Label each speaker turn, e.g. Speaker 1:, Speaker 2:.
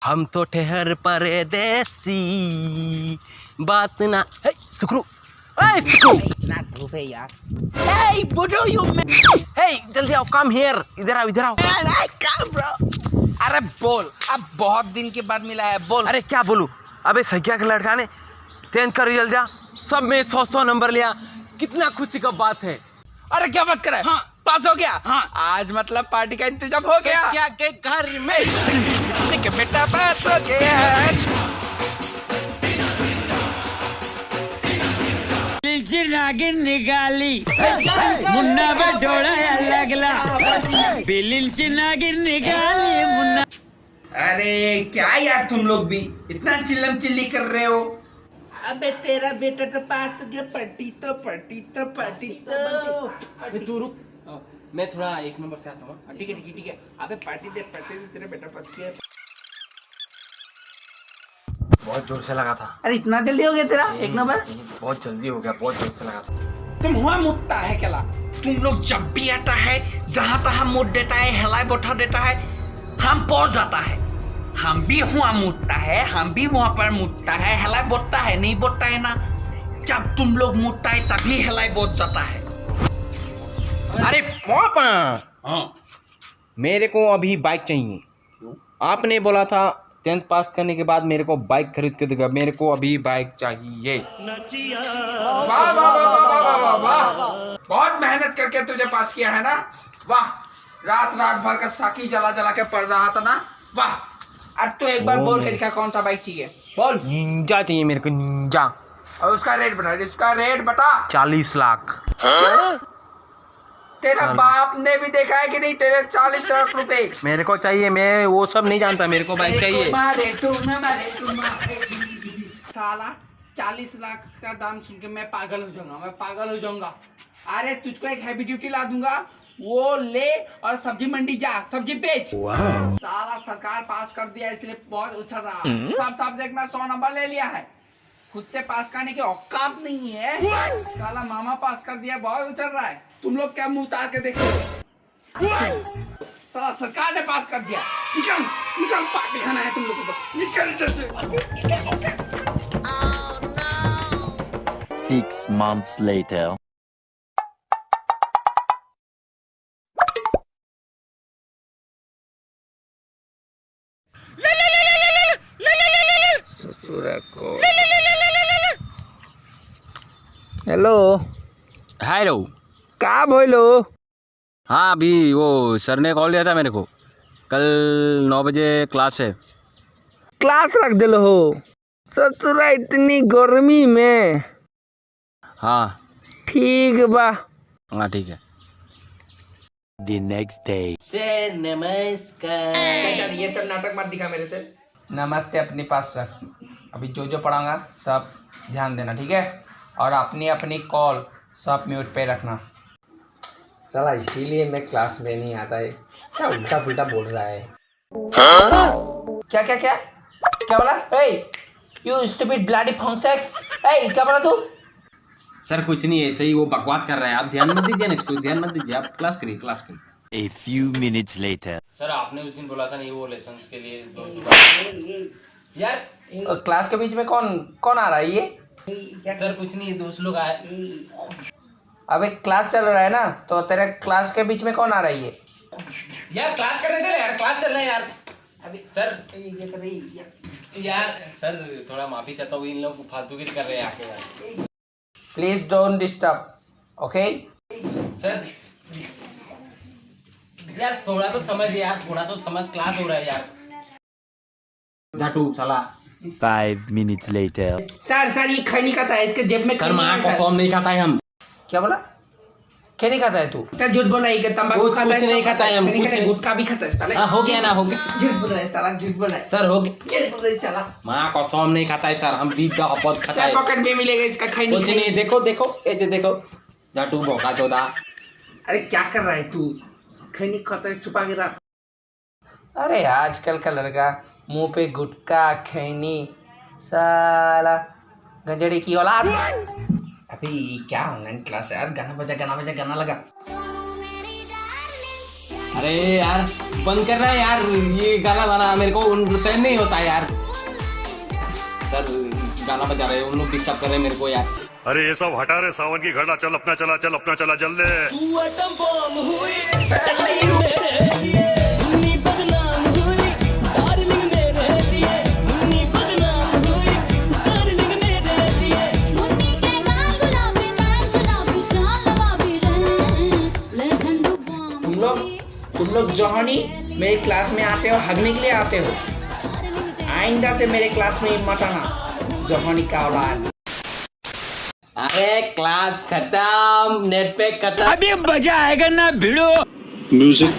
Speaker 1: हम तो ठहर परदेसी बात ना हे सुकरू सुकरू
Speaker 2: इतना धूप है यार।
Speaker 1: हे बुडो यू हे जल्दी आओ कम हियर इधर आओ
Speaker 2: ब्रो। अरे बोल, अब बहुत दिन के बाद मिला है, बोल।
Speaker 1: अरे क्या बोलूं अबे सैया के लड़का ने 10th का रिजल्ट दिया, सब में 100 नंबर लिया, कितना खुशी का बात है।
Speaker 2: अरे क्या बात कर रहा है? हाँ, पास हो गया। हाँ, आज मतलब पार्टी का इंतजाम हो गया।
Speaker 1: क्या के घर में
Speaker 2: बेटा पास हो गया।
Speaker 3: नागिन निकाली मुन्ना बटोड़ा लगला बिलिलची नागिन निकाली मुन्ना।
Speaker 2: अरे क्या यार, तुम लोग भी इतना चिल्लम चिल्ली कर रहे हो। अबे तेरा बेटा तो पास हो गया, पटी तो
Speaker 1: तू रुक, मैं थोड़ा 1 नंबर से आता हूँ।
Speaker 2: ठीक है। अबे पार्टी दे तेरा बेटा पास गया।
Speaker 1: बहुत जोर से लगा था।
Speaker 2: अरे इतना जल्दी हो गया तेरा 1 नंबर?
Speaker 1: बहुत जल्दी हो गया, बहुत जोर से लगा था।
Speaker 2: तुम हुआ मुद्दा है क्या? तुम लोग जब भी आता है जहाँ तहाँ मुद देता है, हिलाई बोठा देता है, हम पहुंच जाता है। हम भी हुआ मुद्दा है, हम भी वहाँ पर मुद्दा है, हिलाई बोटता है, नहीं बोटता है ना। जब तुम लोग मुद्दा है तभी हिलाई बोट जाता है।
Speaker 1: अरे पापा, हाँ मेरे को अभी बाइक चाहिए। आपने बोला था 10th पास करने के बाद मेरे को बाइक खरीद के देगा, मेरे को अभी बाइक चाहिए।
Speaker 2: वाह, बहुत मेहनत करके तुझे पास किया है ना। वाह, रात भर का साकी जला के पढ़ रहा था ना। वाह, अब तो एक बार बोल के दिखा कौन सा बाइक चाहिए, बोल।
Speaker 1: निंजा चाहिए मेरे को, निंजा।
Speaker 2: और उसका रेट बता।
Speaker 1: 40 लाख।
Speaker 2: तेरा बाप ने भी देखा है कि नहीं तेरे 40 लाख रुपए?
Speaker 1: मेरे को चाहिए, मैं वो सब नहीं जानता, मेरे को बाइक चाहिए।
Speaker 2: साला 40 लाख का दाम सुन के मैं पागल हो जाऊंगा। अरे तुझको एक हैवी ड्यूटी ला दूंगा, वो ले और सब्जी मंडी जा, सब्जी बेच। साला सरकार पास कर दिया इसलिए बहुत उछल रहा। सब सब्जेक्ट में 100 नंबर ले लिया है, खुद से पास करने की औकात नहीं है। साला मामा पास कर दिया, बहुत उछल रहा है। तुम लोग क्या मुंह उतार के देखो। साला सरकार ने पास कर दिया। निकल पार्टी खाना है तुम लोगों को, निकल इधर से।
Speaker 4: 6 months later.
Speaker 2: हेलो
Speaker 1: हेलो,
Speaker 2: का बोलो?
Speaker 1: हाँ अभी वो सर ने कॉल दिया था मेरे को, कल 9 बजे क्लास है।
Speaker 2: क्लास रख दिलो हो ससुरा इतनी गर्मी में?
Speaker 1: हाँ
Speaker 2: ठीक बा।
Speaker 1: हाँ ठीक है।
Speaker 4: The next day.
Speaker 1: सर नमस्कार।
Speaker 2: चल ये सब नाटक मत दिखा मेरे से। नमस्ते अपने पास रख, अभी जो पढ़ाऊंगा सब ध्यान देना, ठीक है? और अपनी कॉल सब म्यूट पे रखना।
Speaker 5: साला इसीलिए मैं क्लास में नहीं आता है, क्या उल्टा पुल्टा बोल रहा है।
Speaker 2: क्या बोला? हे यू स्टूपिड ब्लडी फंक्सेक्स। हे क्या बोला तू?
Speaker 1: सर कुछ नहीं, ऐसे ही वो बकवास कर रहा है, आप ध्यान मत दीजिए ना, इसको ध्यान मत दीजिए, आप क्लास करिए।
Speaker 4: A few minutes later.
Speaker 1: Sir आपने उस दिन बोला था नहीं वो लेसन्स के लिए
Speaker 2: यार क्लास के बीच में कौन आ रहा है ये?
Speaker 1: सर कुछ नहीं, दोस्त लोग आए।
Speaker 2: अबे क्लास चल रहा है ना, तो तेरे क्लास के बीच में कौन आ रहा है ये?
Speaker 1: यार क्लास करने दे यार, क्लास चल रहा है यार। अभी सर सर थोड़ा माफी चाहता हूँ, इन लोग फालतूगिरी कर रहे हैं आके यार।
Speaker 2: Please don't disturb, okay?
Speaker 1: Sir यार थोड़ा तो समझ यार, थोड़ा तो समझ, क्लास हो रहा है यार। झाटू साला।
Speaker 4: 5 minutes later.
Speaker 2: सर ये खैनी खाता है, इसके जेब में
Speaker 1: सर माँ कसम नहीं खाता है हम।
Speaker 2: क्या बोला? क्या नहीं खाता है तू? सर झूठ बोल रहा है, तंबाकू खाता है?
Speaker 1: कुछ नहीं खाता है हम, कुछ
Speaker 2: गुटखा भी खाता है साले।
Speaker 1: हो गया ना, हो गया।
Speaker 2: झूठ बोल रहा है साला, झूठ बोल रहा है
Speaker 1: सर, हो गया।
Speaker 2: झूठ बोल रहा है साला।
Speaker 1: माँ कसम नहीं खाता है सर, हम बीत का बहुत खाता है।
Speaker 2: सर पॉकेट में मिलेगा इसका खैनी।
Speaker 1: कुछ नहीं, देखो ये देखो झाटू भोका चौदा।
Speaker 2: अरे क्या कर रहा है तू? खैनी खाता है छुपा के रख। अरे आजकल का लड़का मुंह पे गुटखा खैनी, साला गंजड़ी की औलाद। अभी क्या ऑनलाइन क्लास है यार, गाना बजा गाना लगा।
Speaker 1: अरे यार बंद करना है यार, ये गाना गाना मेरे को सहन नहीं होता यार। सर गाना बजा रहे हैं, उन लोग डिस्टर्ब कर रहे हैं मेरे को यार।
Speaker 6: अरे ये सब हटा रे सावन की घड़ा, चल अपना चला, चल अपना चला, जल्दी।
Speaker 2: तुम लोग जॉनी मेरी क्लास में आते हो, हगने के लिए आते हो। आइंदा से मेरे क्लास में मत आना, जॉनी का औलाद।
Speaker 1: अरे क्लास खत्म, नेट पे खत्म।
Speaker 3: अभी मजा आएगा ना भिड़ो।
Speaker 6: म्यूजिक